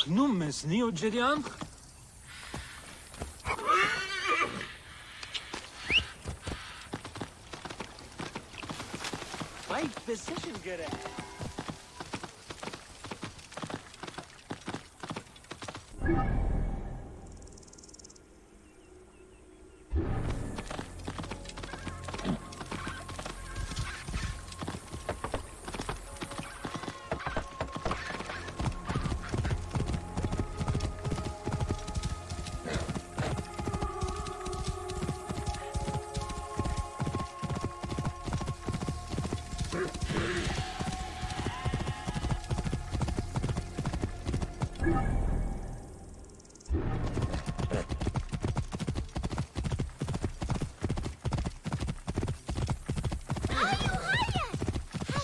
Nummes Neogerian? Right position, Gere.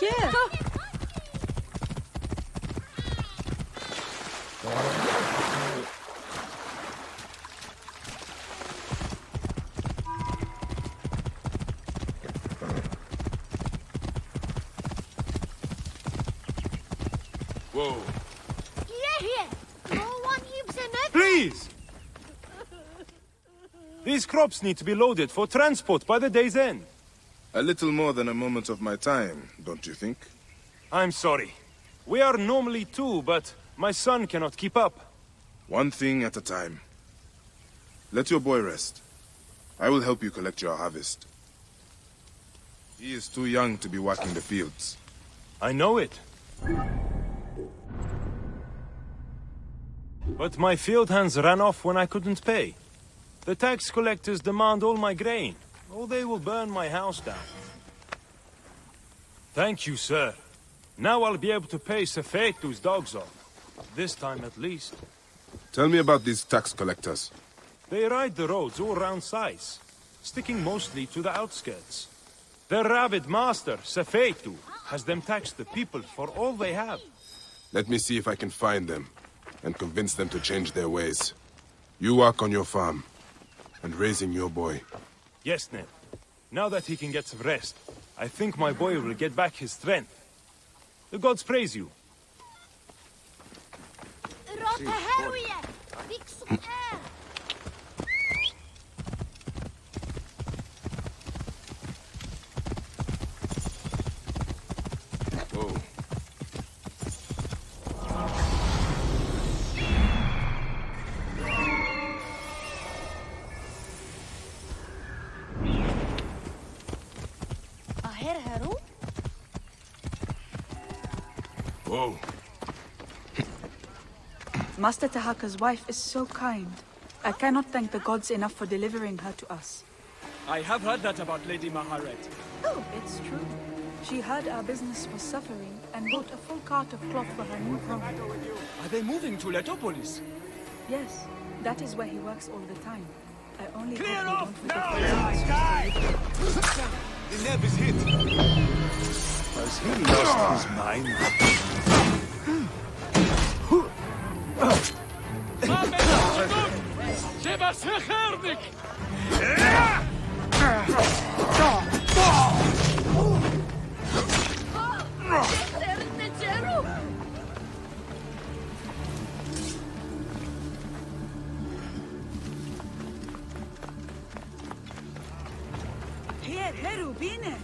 Yeah. Whoa. No one heaps in it. Please! These crops need to be loaded for transport by the day's end. A little more than a moment of my time, don't you think? I'm sorry. We are normally two, but my son cannot keep up. One thing at a time. Let your boy rest. I will help you collect your harvest. He is too young to be working the fields. I know it. But my field hands ran off when I couldn't pay. The tax collectors demand all my grain, or they will burn my house down. Thank you, sir. Now I'll be able to pay Sefetu's dogs off. This time at least. Tell me about these tax collectors. They ride the roads all around Sais, sticking mostly to the outskirts. Their rabid master, Sefetu, has them tax the people for all they have. Let me see if I can find them, and convince them to change their ways. You work on your farm, and raising your boy. Yes, Ned. Now that he can get some rest, I think my boy will get back his strength. The gods praise you. Whoa. Whoa. Master Tahaka's wife is so kind. I cannot thank the gods enough for delivering her to us. I have heard that about Lady Maharet. Oh, it's true. She heard our business was suffering and bought a full cart of cloth for her new home. Are they moving to Letopolis? Yes, that is where he works all the time. I only Clear hope off they don't now, forget guy! The Neb is hit. Has he lost his mind? Here, Heru, Binet!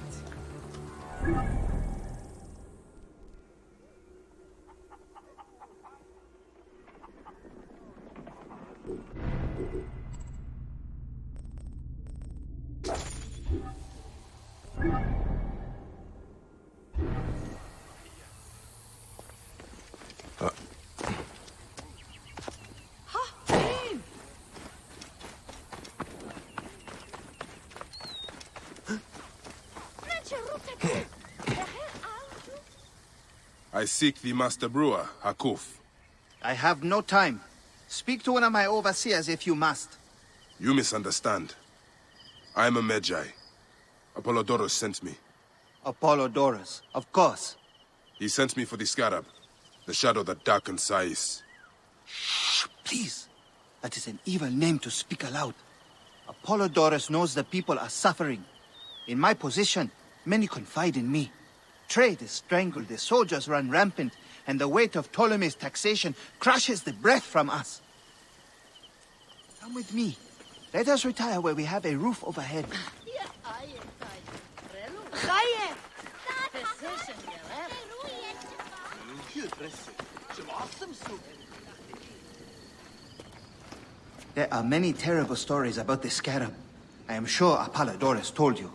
I seek the Master Brewer, Hakuf. I have no time. Speak to one of my overseers if you must. You misunderstand. I am a Medjay. Apollodorus sent me. Apollodorus, of course. He sent me for the Scarab, the shadow that darkens Sais. Shh, please. That is an evil name to speak aloud. Apollodorus knows the people are suffering. In my position, many confide in me. Trade is strangled, the soldiers run rampant, and the weight of Ptolemy's taxation crushes the breath from us. Come with me. Let us retire where we have a roof overhead. There are many terrible stories about the scarab. I am sure Apollodorus told you.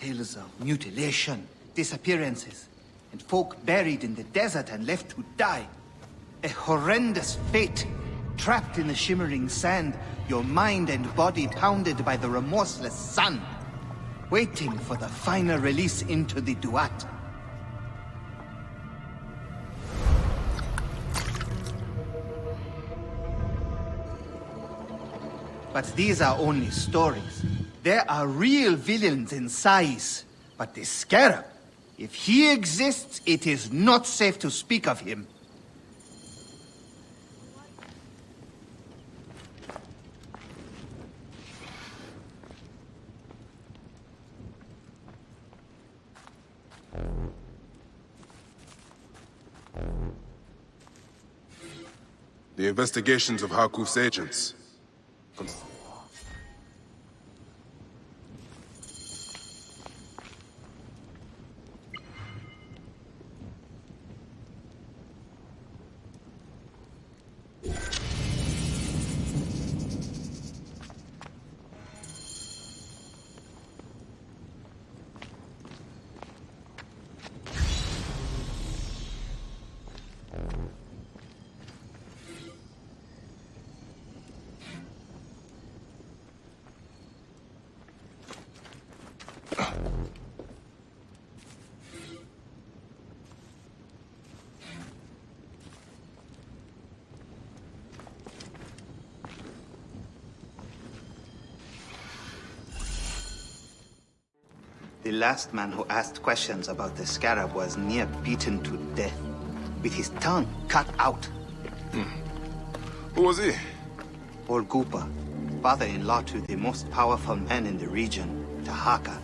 Tales of mutilation, disappearances, and folk buried in the desert and left to die. A horrendous fate, trapped in the shimmering sand, your mind and body pounded by the remorseless sun, waiting for the final release into the Duat. But these are only stories. There are real villains in Sais. But the Scarab, if he exists, it is not safe to speak of him. The investigations of Harkuf's agents. The last man who asked questions about the Scarab was near beaten to death, with his tongue cut out. Who was he? Orgupa, father-in-law to the most powerful man in the region, Tahaka.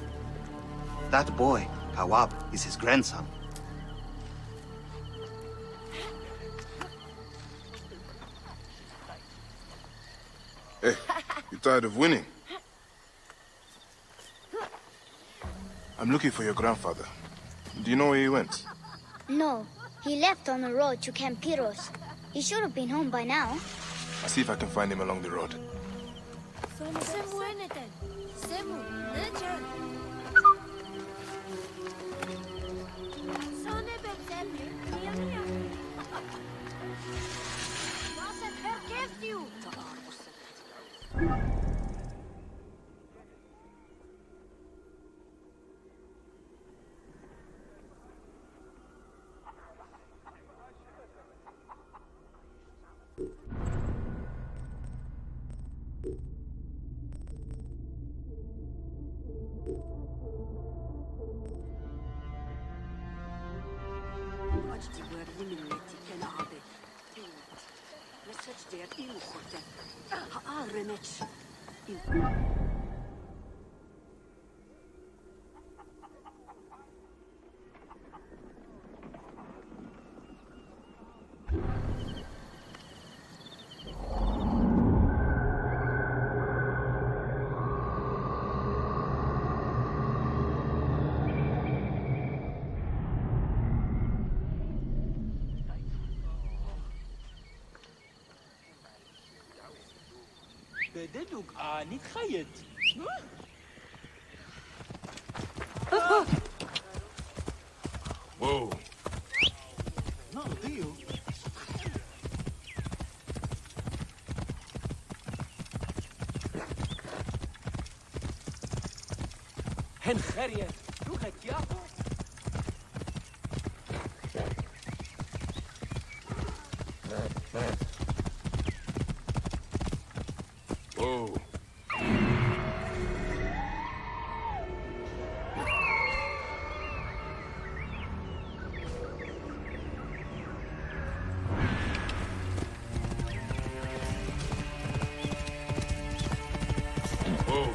That boy, Kawab, is his grandson. Hey, you tired of winning? I'm looking for your grandfather. Do you know where he went? No, he left on the road to Camp Pyros. He should have been home by now. I'll see if I can find him along the road. بدلوك نتخيط. Whoa. No, Dio. هن خرية لغة ياهو. Whoa. Whoa.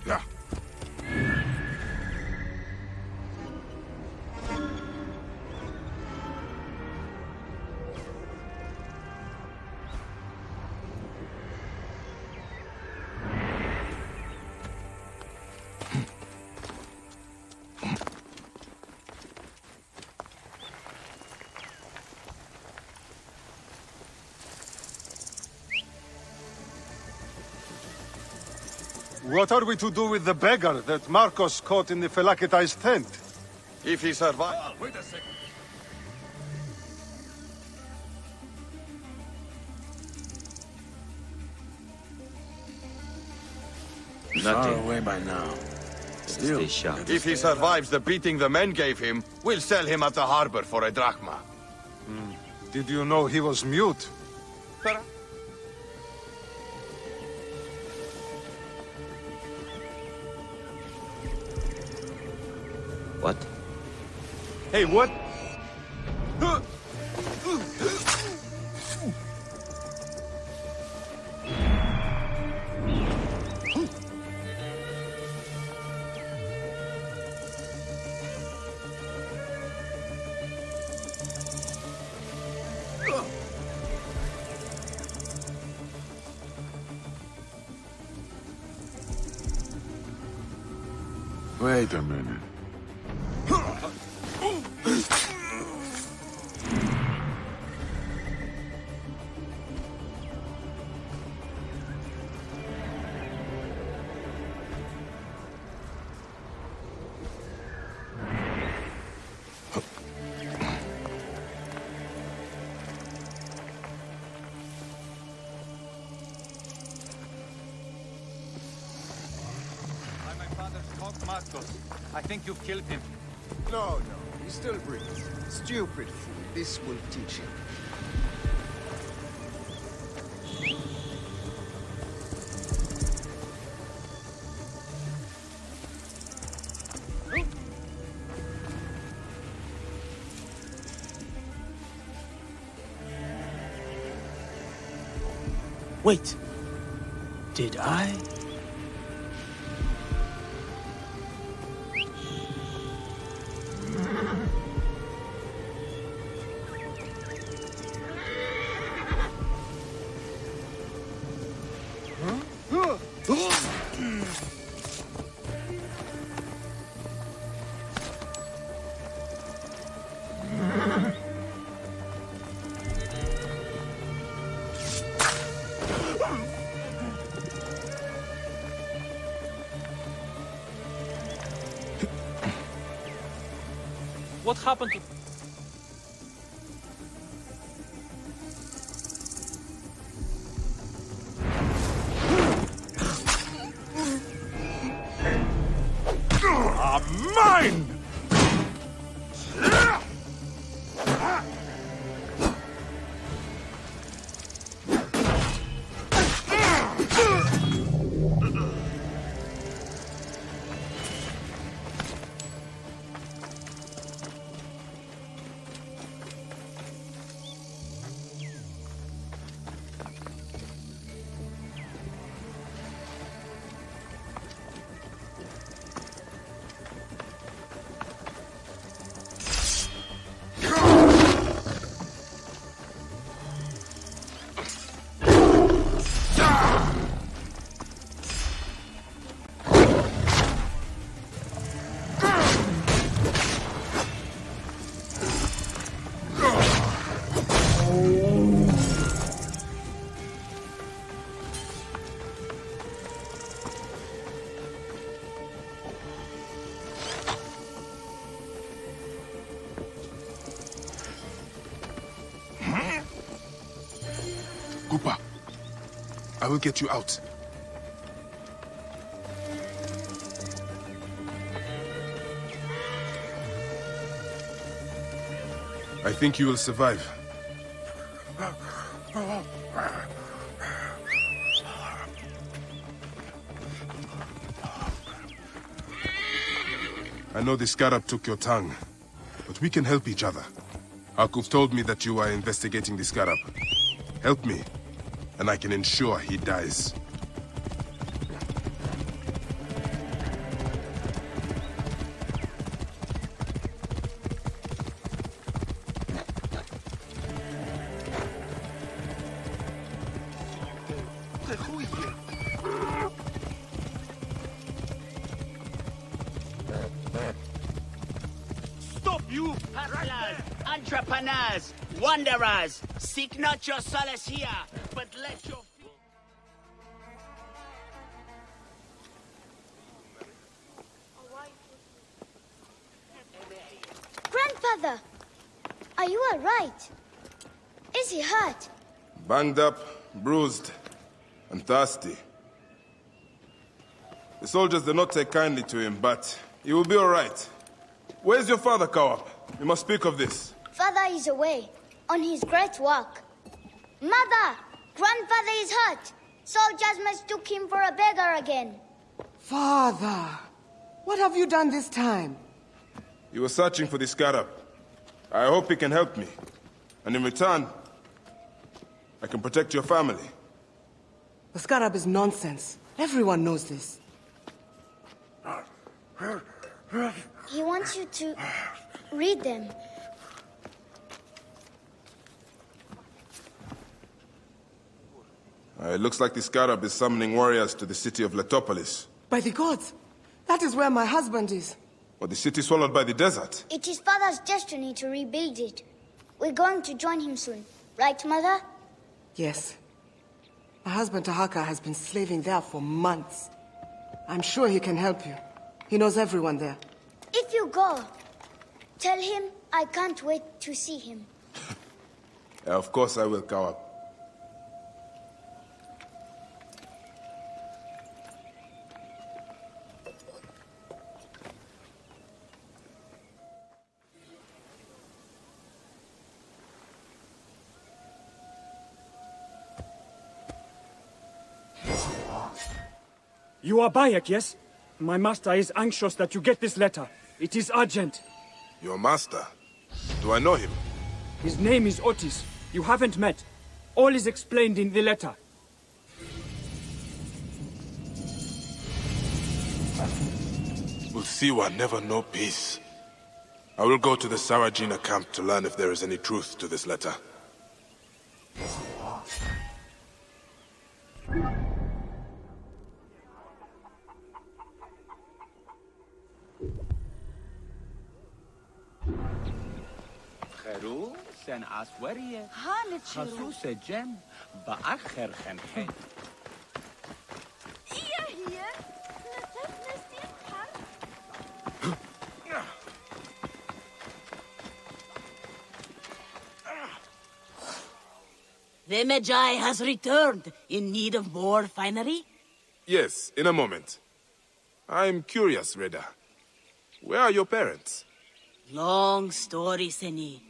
Yeah. What are we to do with the beggar that Marcos caught in the Phelakitai's tent? If he survives... Oh, wait a second. Nothing. Far away by now. Still, Stay sharp. If he survives the beating the men gave him, we'll sell him at the harbor for a drachma. Did you know he was mute? What? Hey, what? wait a minute. Marcos, I think you've killed him. No, he still breathes. Stupid fool. This will teach him. Wait. Did I? What happened to... Mine! Gupa, I will get you out. I think you will survive. I know the scarab took your tongue, but we can help each other. Hakuf told me that you are investigating the scarab. Help me, and I can ensure he dies. Stop, you! Hustlers, entrepreneurs, wanderers, seek not your solace here, but let your... Father, are you all right? Is he hurt? Banged up, bruised, and thirsty. The soldiers did not take kindly to him, but he will be all right. Where's your father, Kawap? We must speak of this. Father is away, on his great work. Mother! Grandfather is hurt! Soldiers mistook him for a beggar again. Father! What have you done this time? He was searching for the scarab. I hope he can help me. And in return, I can protect your family. The scarab is nonsense. Everyone knows this. He wants you to read them. It looks like the scarab is summoning warriors to the city of Letopolis. By the gods! That is where my husband is. Or the city swallowed by the desert. It is Father's destiny to rebuild it. We're going to join him soon. Right, Mother? Yes. My husband Tahaka has been slaving there for months. I'm sure he can help you. He knows everyone there. If you go, tell him I can't wait to see him. Of course I will, Kawap. You are Bayek, yes? My master is anxious that you get this letter. It is urgent. Your master? Do I know him? His name is Otis. You haven't met. All is explained in the letter. Ulsiwa never know peace. I will go to the Sarajina camp to learn if there is any truth to this letter. sen aswariye. خصوص جن بآخر خنخن. The Magi has returned in need of more finery? Yes, in a moment. I'm curious, Reda. Where are your parents? Long story, Seni.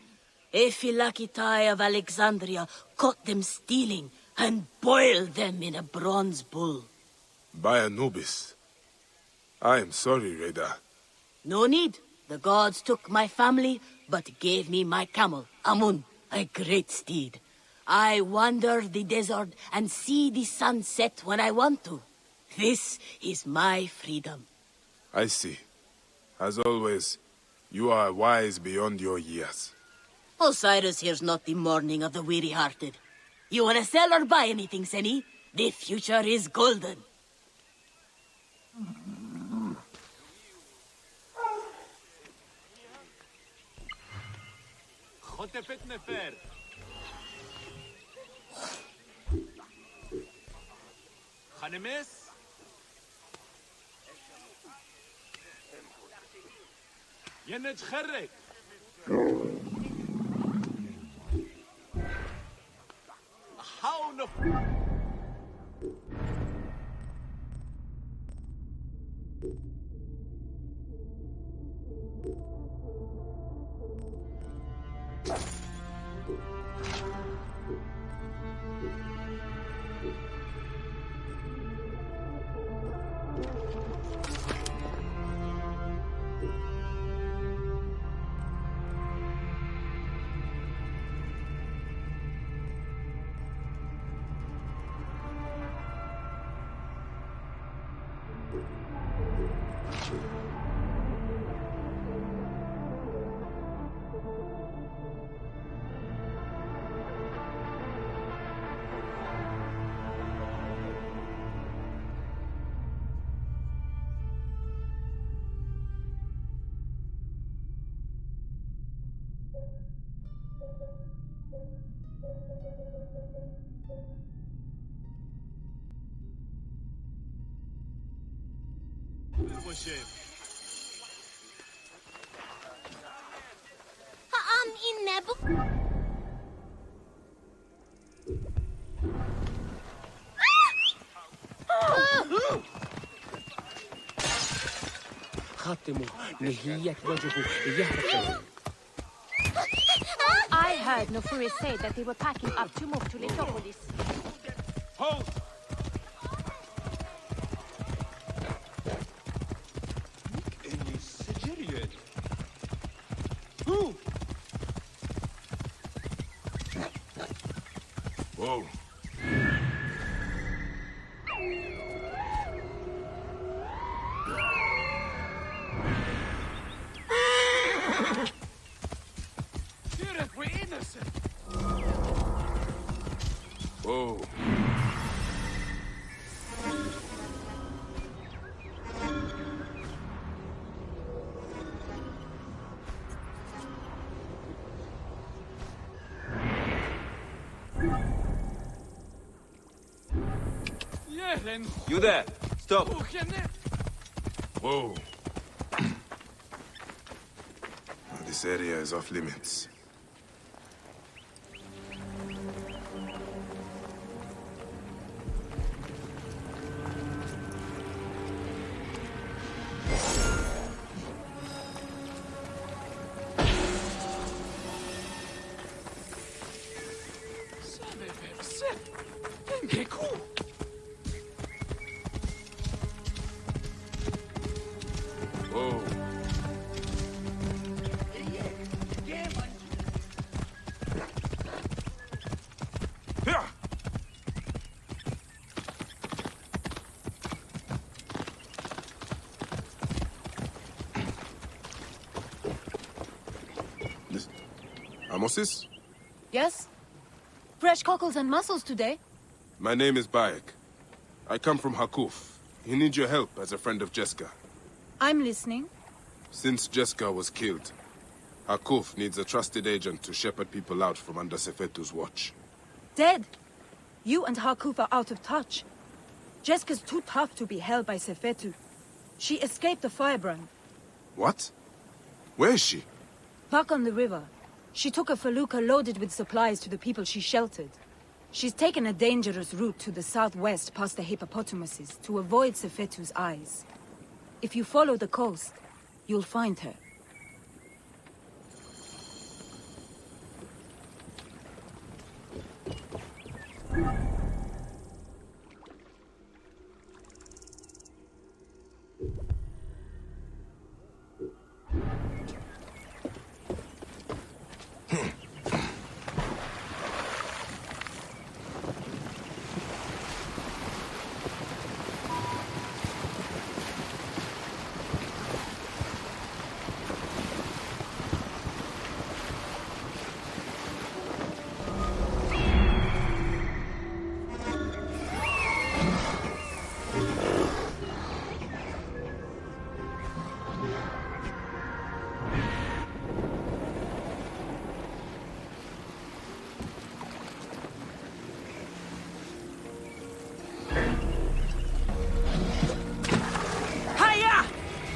Ephilakitai of Alexandria caught them stealing and boiled them in a bronze bull. By Anubis. I am sorry, Reda. No need. The gods took my family, but gave me my camel, Amun, a great steed. I wander the desert and see the sun set when I want to. This is my freedom. I see. As always, you are wise beyond your years. Osiris here's not the mourning of the weary-hearted. You wanna sell or buy anything, Seni? The future is golden. Hanemes? ينتخرج حاول I heard Nofuri say that they were packing up to move to Letopolis. Hold! Who? Whoa. We're innocent. Whoa. You there! Stop! Whoa. This area is off limits. Whoa. Amosis? Yes? Fresh cockles and mussels today. My name is Bayek. I come from Hakuf. He needs your help as a friend of Jeska. I'm listening. Since Jeska was killed, Hakuf needs a trusted agent to shepherd people out from under Sefetu's watch. Dead. You and Hakuf are out of touch. Jeska's too tough to be held by Sefetu. She escaped the firebrand. What? Where is she? Back on the river. She took a felucca loaded with supplies to the people she sheltered. She's taken a dangerous route to the southwest past the hippopotamuses to avoid Sefetu's eyes. If you follow the coast, you'll find her.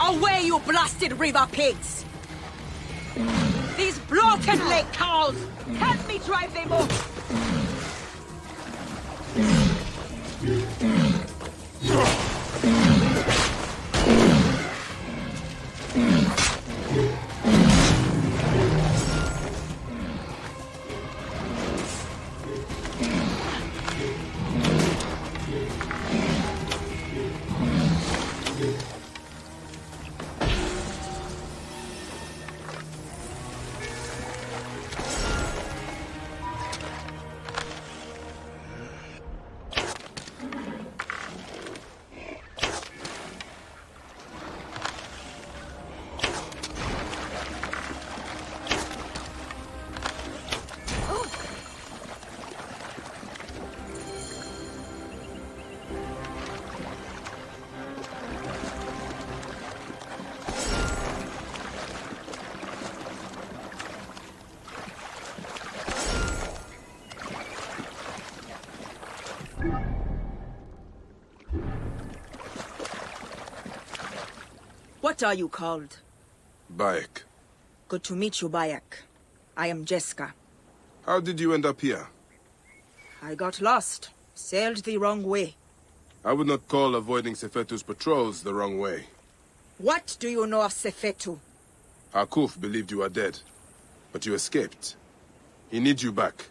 Away, you blasted river pigs! These broken leg cows! Help me drive them off! What are you called? Bayek. Good to meet you, Bayek. I am Jeska. How did you end up here? I got lost. Sailed the wrong way. I would not call avoiding Sefetu's patrols the wrong way. What do you know of Sefetu? Hakuf believed you are dead, but you escaped. He needs you back.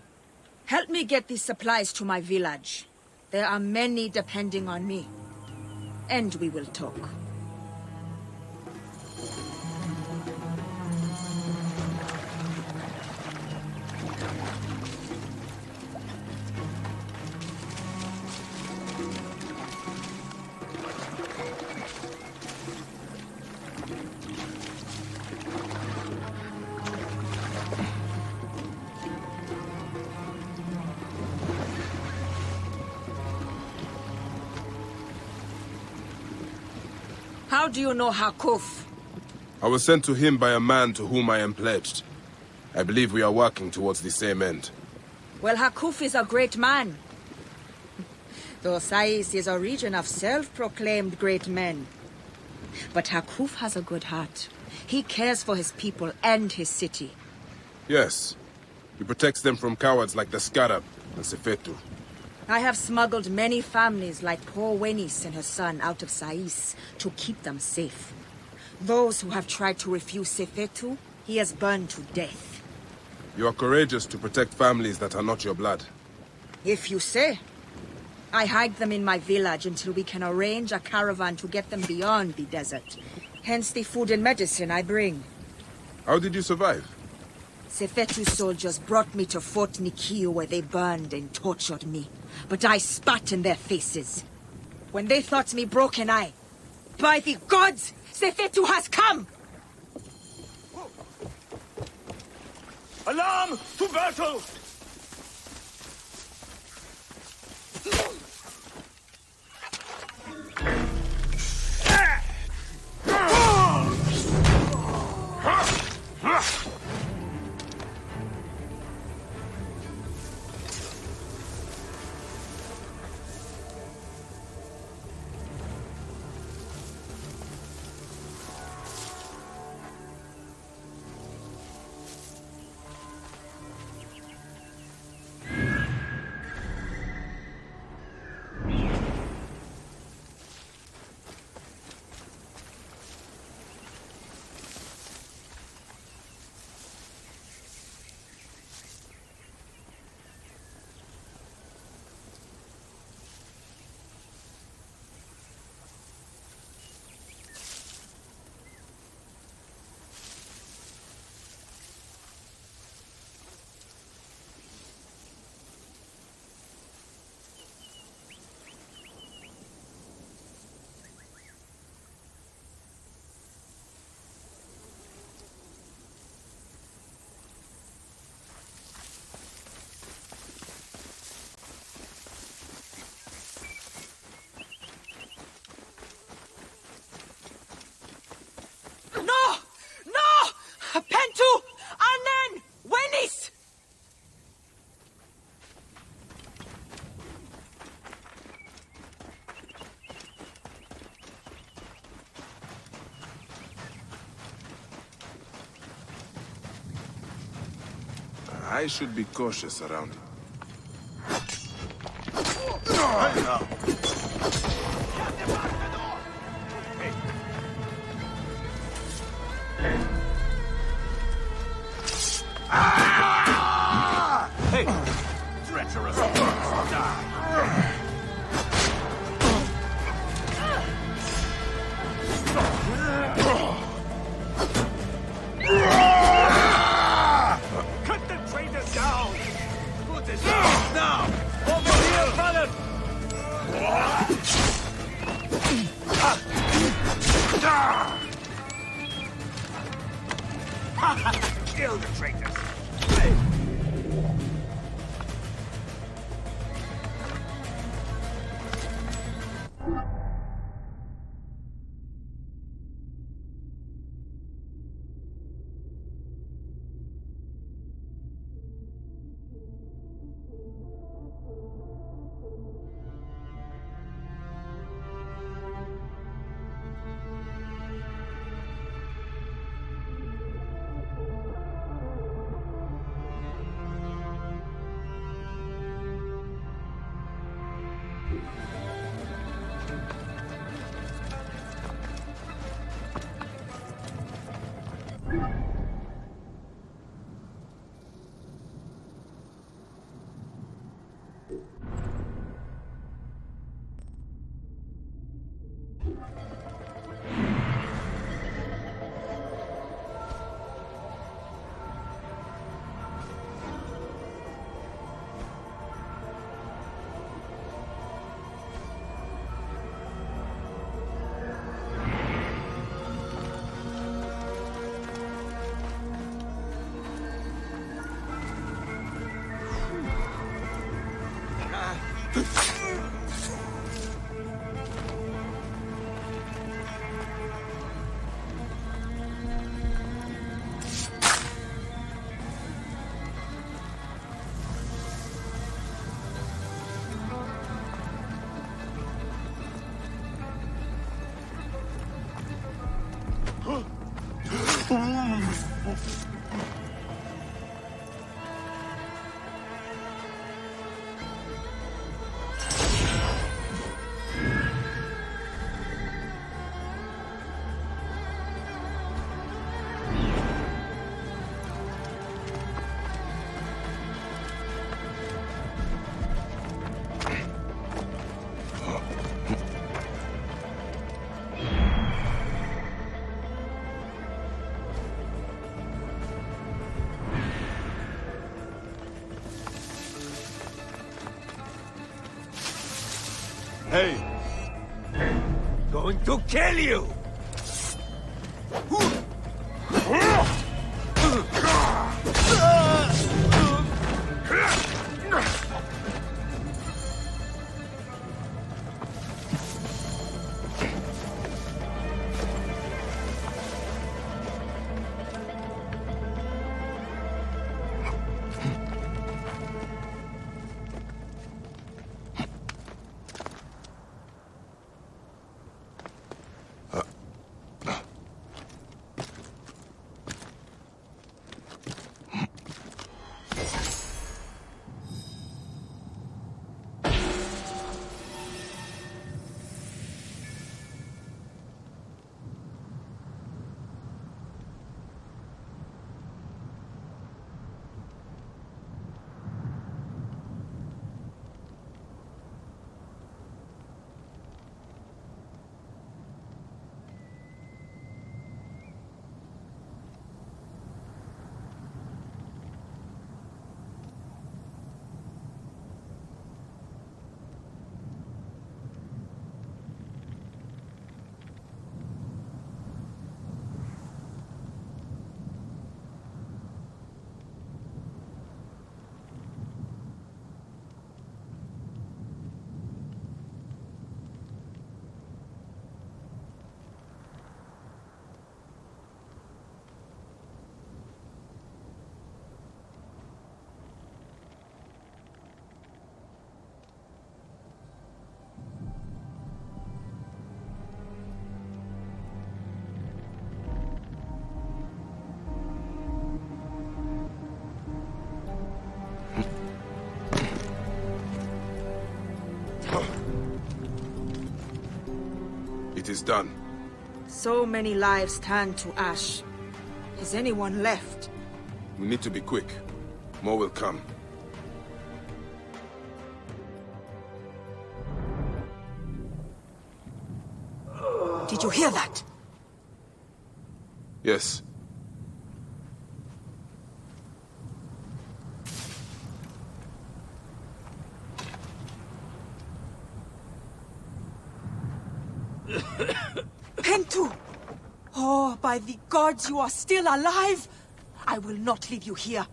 Help me get these supplies to my village. There are many depending on me. And we will talk. How do you know Hakuf? I was sent to him by a man to whom I am pledged. I believe we are working towards the same end. Well, Hakuf is a great man. Though Sais is a region of self-proclaimed great men. But Hakuf has a good heart. He cares for his people and his city. Yes. He protects them from cowards like the Scarab and Sefetu. I have smuggled many families like poor Wenis and her son out of Sais to keep them safe. Those who have tried to refuse Sefetu, he has burned to death. You are courageous to protect families that are not your blood. If you say. I hide them in my village until we can arrange a caravan to get them beyond the desert. Hence the food and medicine I bring. How did you survive? Sefetu's soldiers brought me to Fort Nikiu where they burned and tortured me. But I spat in their faces. When they thought me broken, by the gods, Sefetu has come! Alarm! To battle! Pentu! Anan! Wenis! I should be cautious around him. Hey! Treacherous beasts, die! Cut the traitors down! Put this out now! Over here, brother! Kill the traitors! Hey! Going to kill you! It is done. So many lives turned to ash. Is anyone left? We need to be quick. More will come. Did you hear that? Yes. Pentu! Oh, by the gods, you are still alive! I will not leave you here.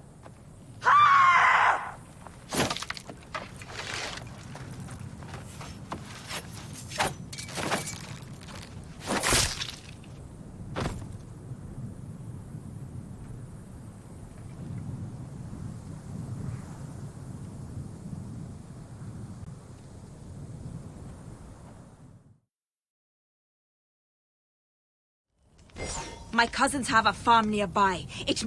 My cousins have a farm nearby. It...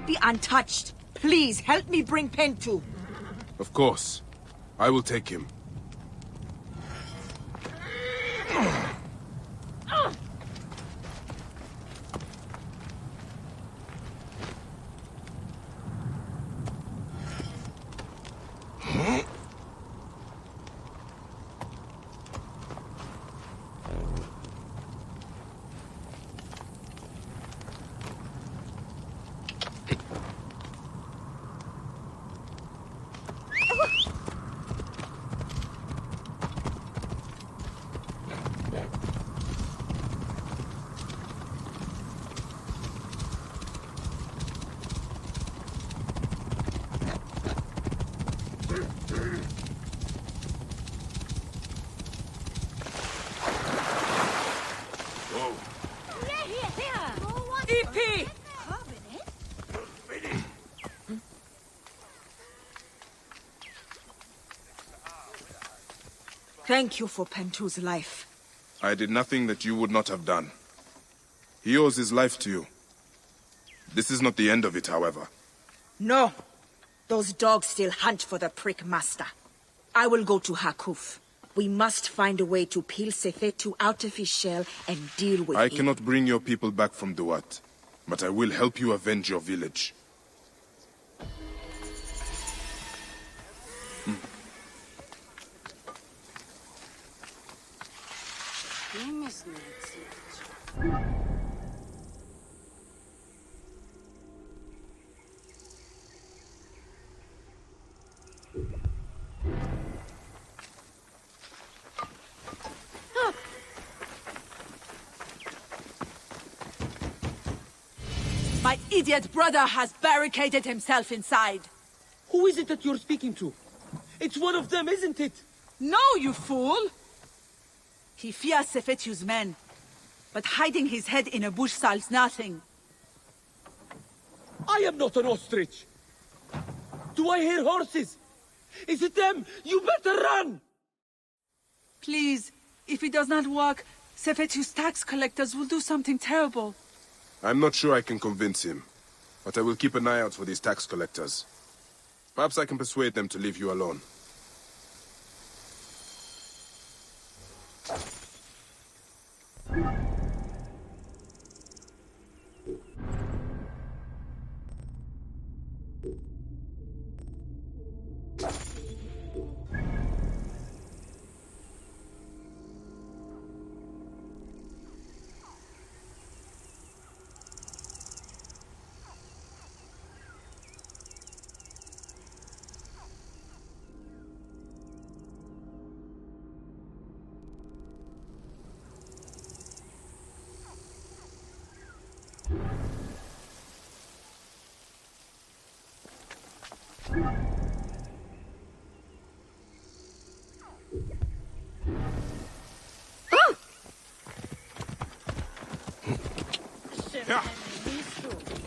Be untouched. Please, help me bring Pentu. Of course. I will take him. Huh? Nikki! Thank you for Pentu's life. I did nothing that you would not have done. He owes his life to you. This is not the end of it, however. No. Those dogs still hunt for the prick master. I will go to Hakuf. We must find a way to peel Sefetu out of his shell and deal with I it. cannot bring your people back from Duat, but I will help you avenge your village. My idiot brother has barricaded himself inside. Who is it that you're speaking to? It's one of them, isn't it? No, you fool! He fears Sefetu's men, but hiding his head in a bush solves nothing. I am not an ostrich. Do I hear horses? Is it them? You better run! Please, if it does not work, Sefetu's tax collectors will do something terrible. I'm not sure I can convince him, but I will keep an eye out for these tax collectors. Perhaps I can persuade them to leave you alone.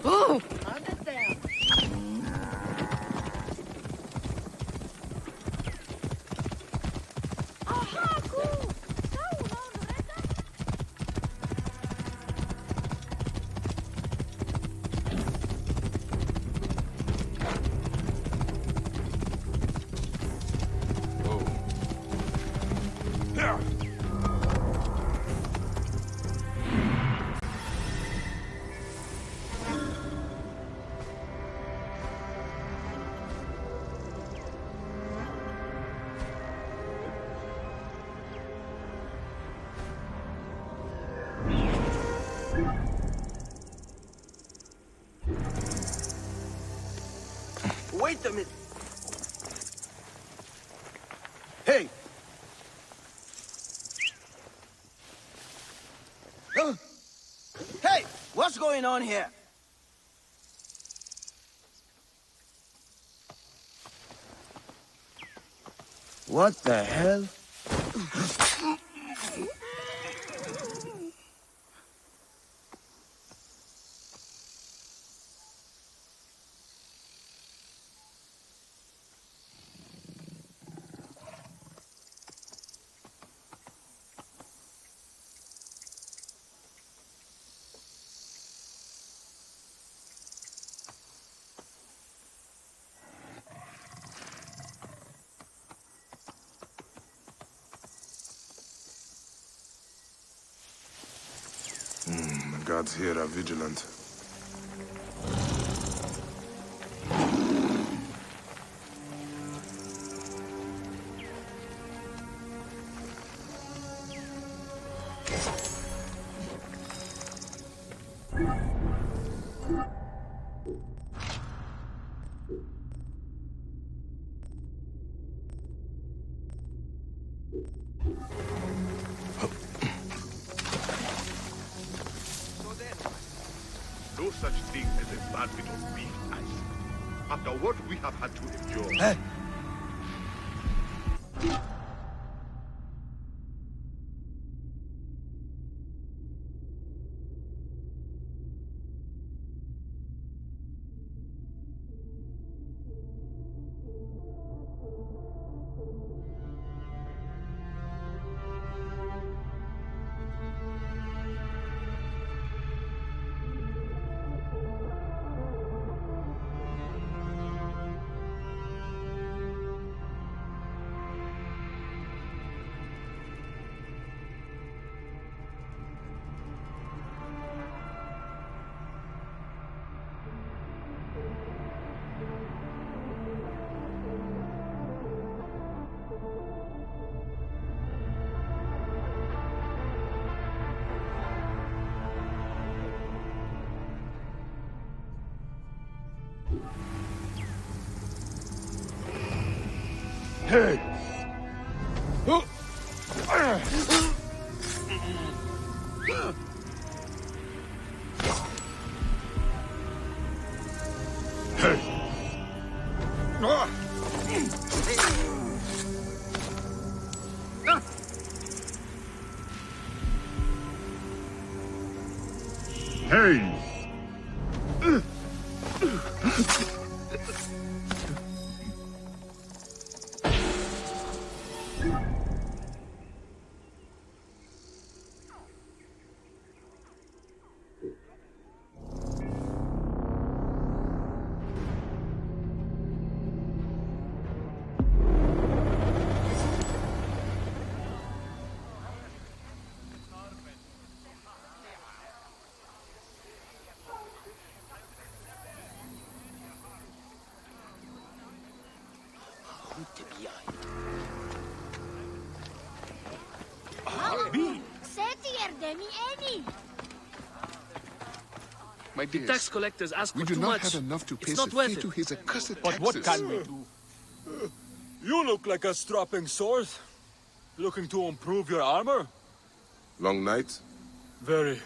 Oh! Wait a minute. Hey! Hey! What's going on here? What the hell? The guards here are vigilant. No such thing as a bad bit of beef, Ice. After what we have had to endure. Hey! Hey! Hey! My The dears, tax collectors ask we for do too not much. have enough to pay It's not worth Sefetu it. his accursed But taxes. what can we do? You look like a strapping sword. Looking to improve your armor? Long night? Very.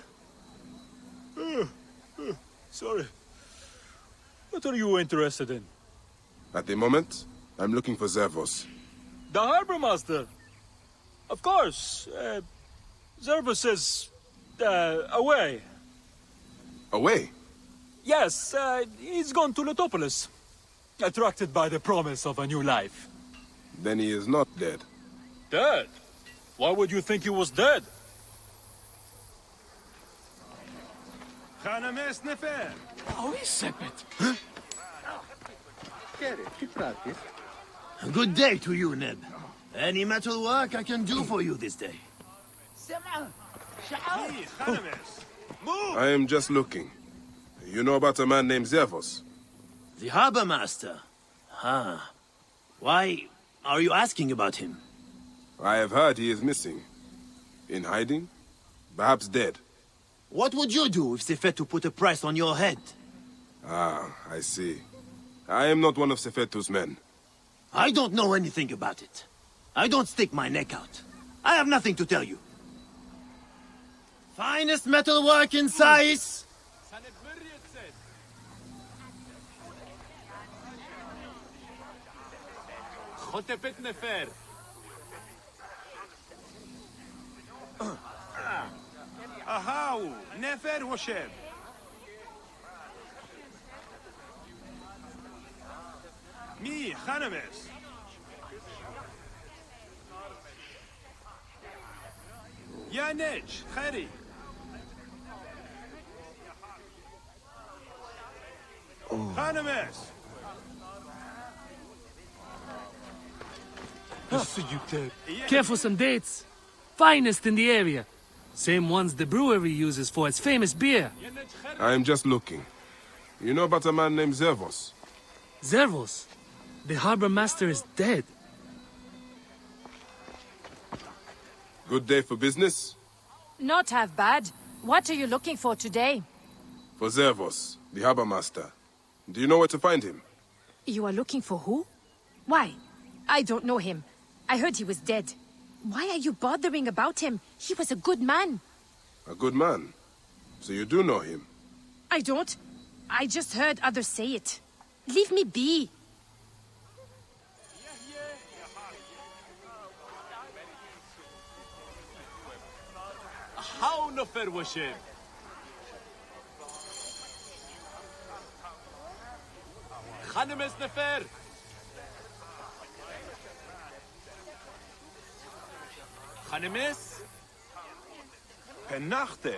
Sorry. What are you interested in? At the moment, I'm looking for Zervos. The harbor master. Of course. Zervos is away. Away? Yes, he's gone to Letopolis. Attracted by the promise of a new life. Then he is not dead. Dead? Why would you think he was dead? Oh, he's separate. Good day to you, Neb. Any metal work I can do for you this day? I am just looking. You know about a man named Zervos? The harbor master? Ah. Why are you asking about him? I have heard he is missing. In hiding? Perhaps dead. What would you do if Sefetu put a price on your head? Ah, I see. I am not one of Sefetu's men. I don't know anything about it. I don't stick my neck out. I have nothing to tell you. Finest metalwork in Sais! חוטפת נפר. Ahau, Nefer Hoshem. Mi, Hanames. Yanej, Khari. Hanames. Care for some dates. Finest in the area. Same ones the brewery uses for its famous beer. I am just looking. You know about a man named Zervos? Zervos? The harbor master is dead. Good day for business? Not half bad. What are you looking for today? For Zervos, the harbor master. Do you know where to find him? You are looking for who? Why? I don't know him. I heard he was dead. Why are you bothering about him? He was a good man. A good man? So you do know him? I don't. I just heard others say it. Leave me be. How نفر وشم. خانمس نفر. خانمس. Penachte,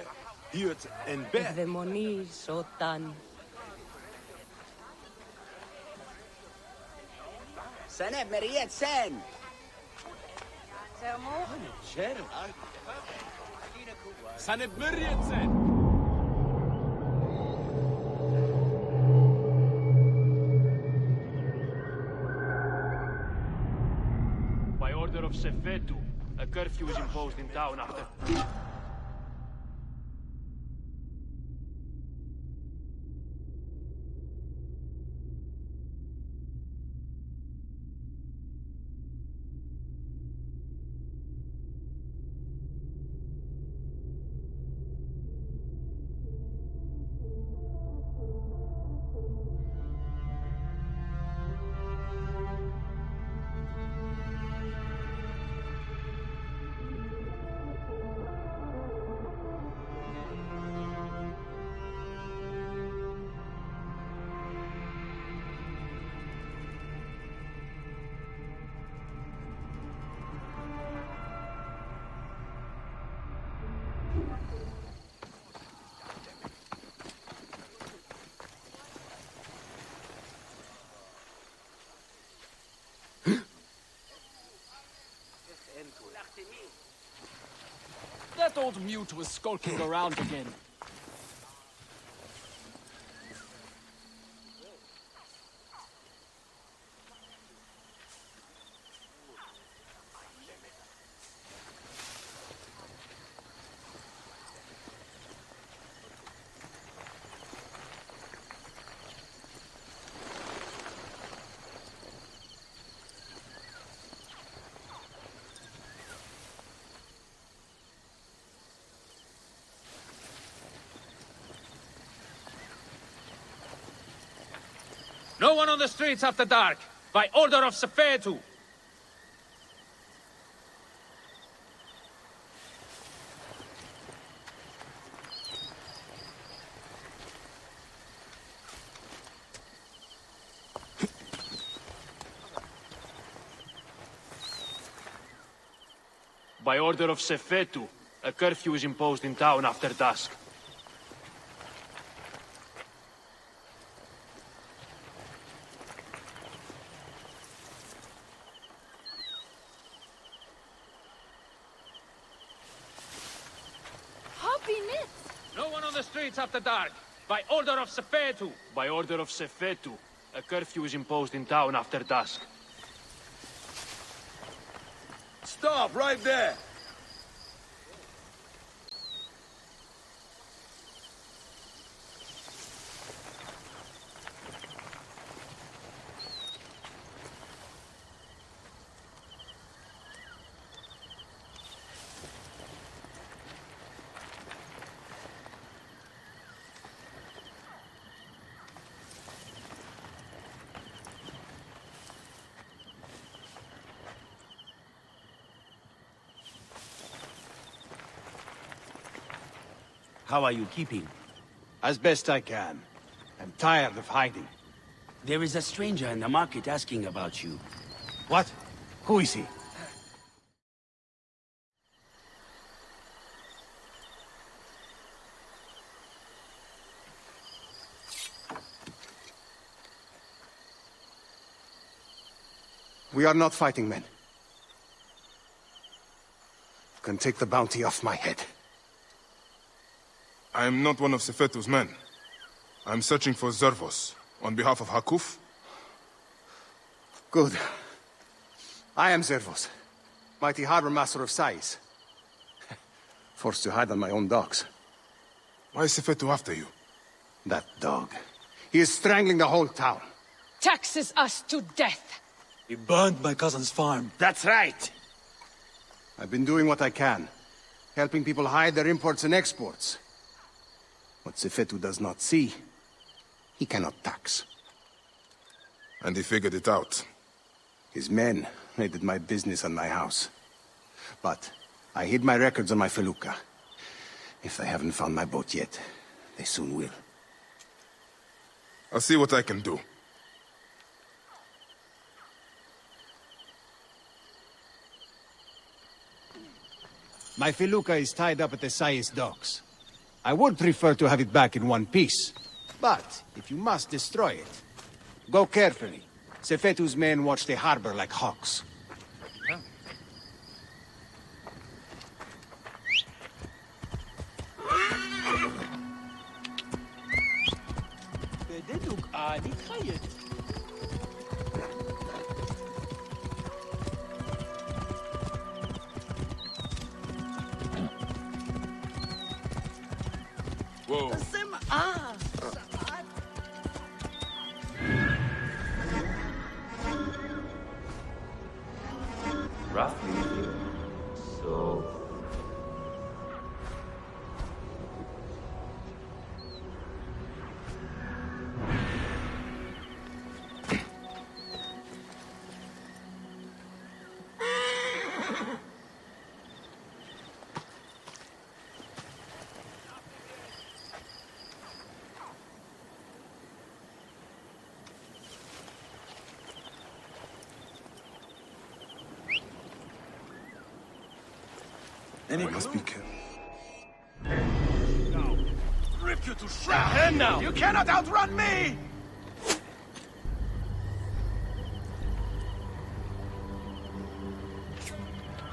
hiert en bed. Ευδαιμονή, Σόταν. سنة مريت سن سنة مريت سن. By order of Sefetu, a curfew is imposed in town after... old mute was skulking around again. No one on the streets after dark, by order of Sefetu. By order of Sefetu, a curfew is imposed in town after dusk. No one on the streets after dark, by order of Sefetu. By order of Sefetu, a curfew is imposed in town after dusk. Stop right there! How are you keeping? As best I can. I'm tired of hiding. There is a stranger in the market asking about you. What? Who is he? We are not fighting men. You can take the bounty off my head. I am not one of Sefetu's men. I'm searching for Zervos, on behalf of Hakuf. Good. I am Zervos, mighty harbor master of Sais. Forced to hide on my own docks. Why is Sefetu after you? That dog. He is strangling the whole town. Taxes us to death. He burned my cousin's farm. That's right. I've been doing what I can, helping people hide their imports and exports. What Sefetu does not see, he cannot tax. And he figured it out. His men made it my business and my house. But I hid my records on my felucca. If they haven't found my boat yet, they soon will. I'll see what I can do. My felucca is tied up at the Sais docks. I would prefer to have it back in one piece. But if you must destroy it, go carefully. Sefetu's men watch the harbor like hawks. Whoa. Roughly, so... I must be careful. Now, rip you to shreds! And now! You cannot outrun me!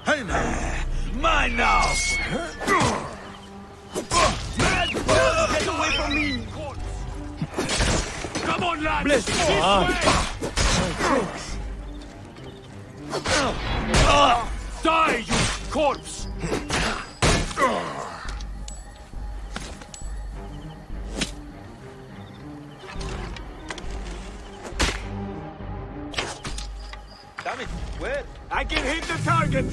Hey now! My mine now! Get away from me! Come on, lads! Bless This you. way! Die, you corpse! Damn it, where? I can hit the target!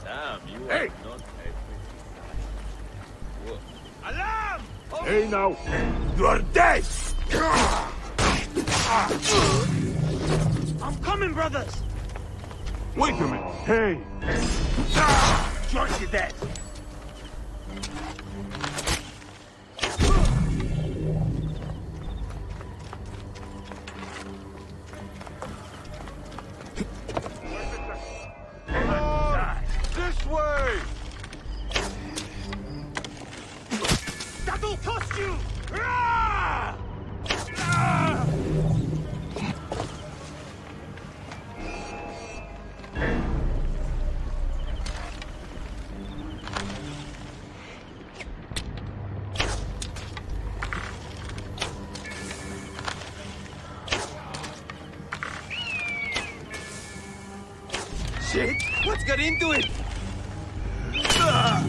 Damn, you Hey! are not Alarm! Hey now! You are dead! I'm coming, brothers! Wait a minute! Hey! George is dead! This way! That'll cost you! Ah! Ah! Shit! What's got into it? Ah!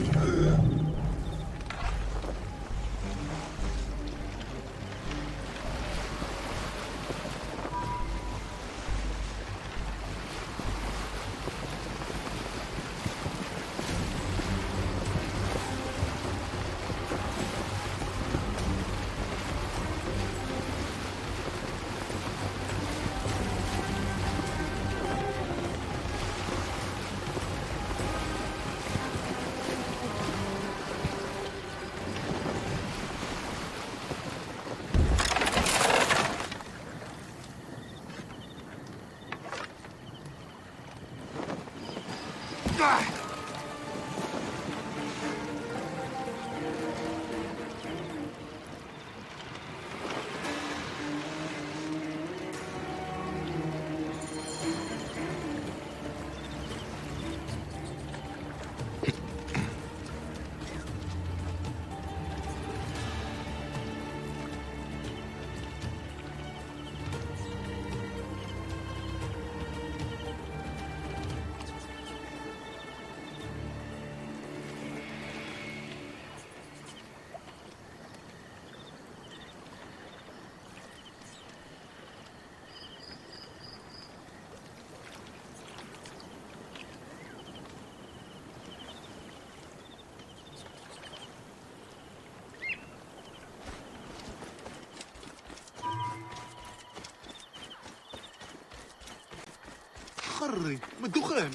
خري من الدخان.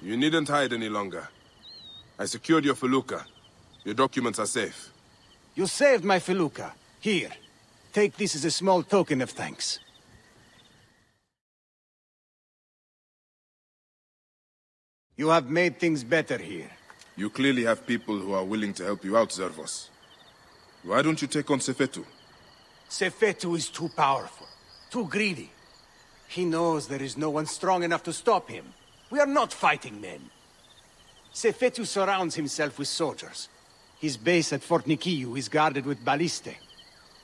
You needn't hide any longer. I secured your felucca. Your documents are safe. You saved my felucca. Here. Take this as a small token of thanks. You have made things better here. You clearly have people who are willing to help you out, Zervos. Why don't you take on Sefetu? Sefetu is too powerful, too greedy. He knows there is no one strong enough to stop him. We are not fighting men. Sefetu surrounds himself with soldiers. His base at Fort Nikiu is guarded with ballistae.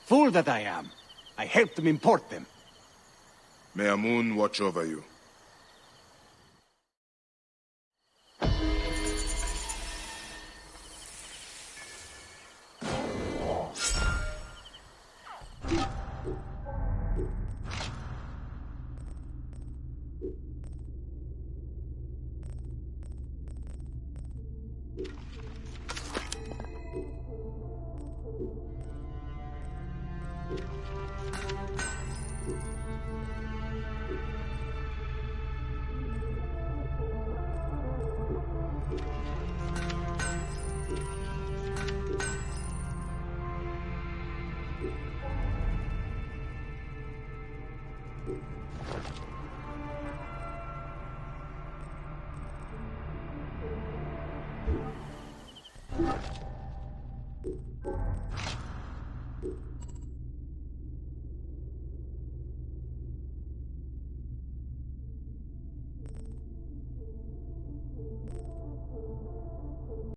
Fool that I am. I helped him import them. May Amun watch over you.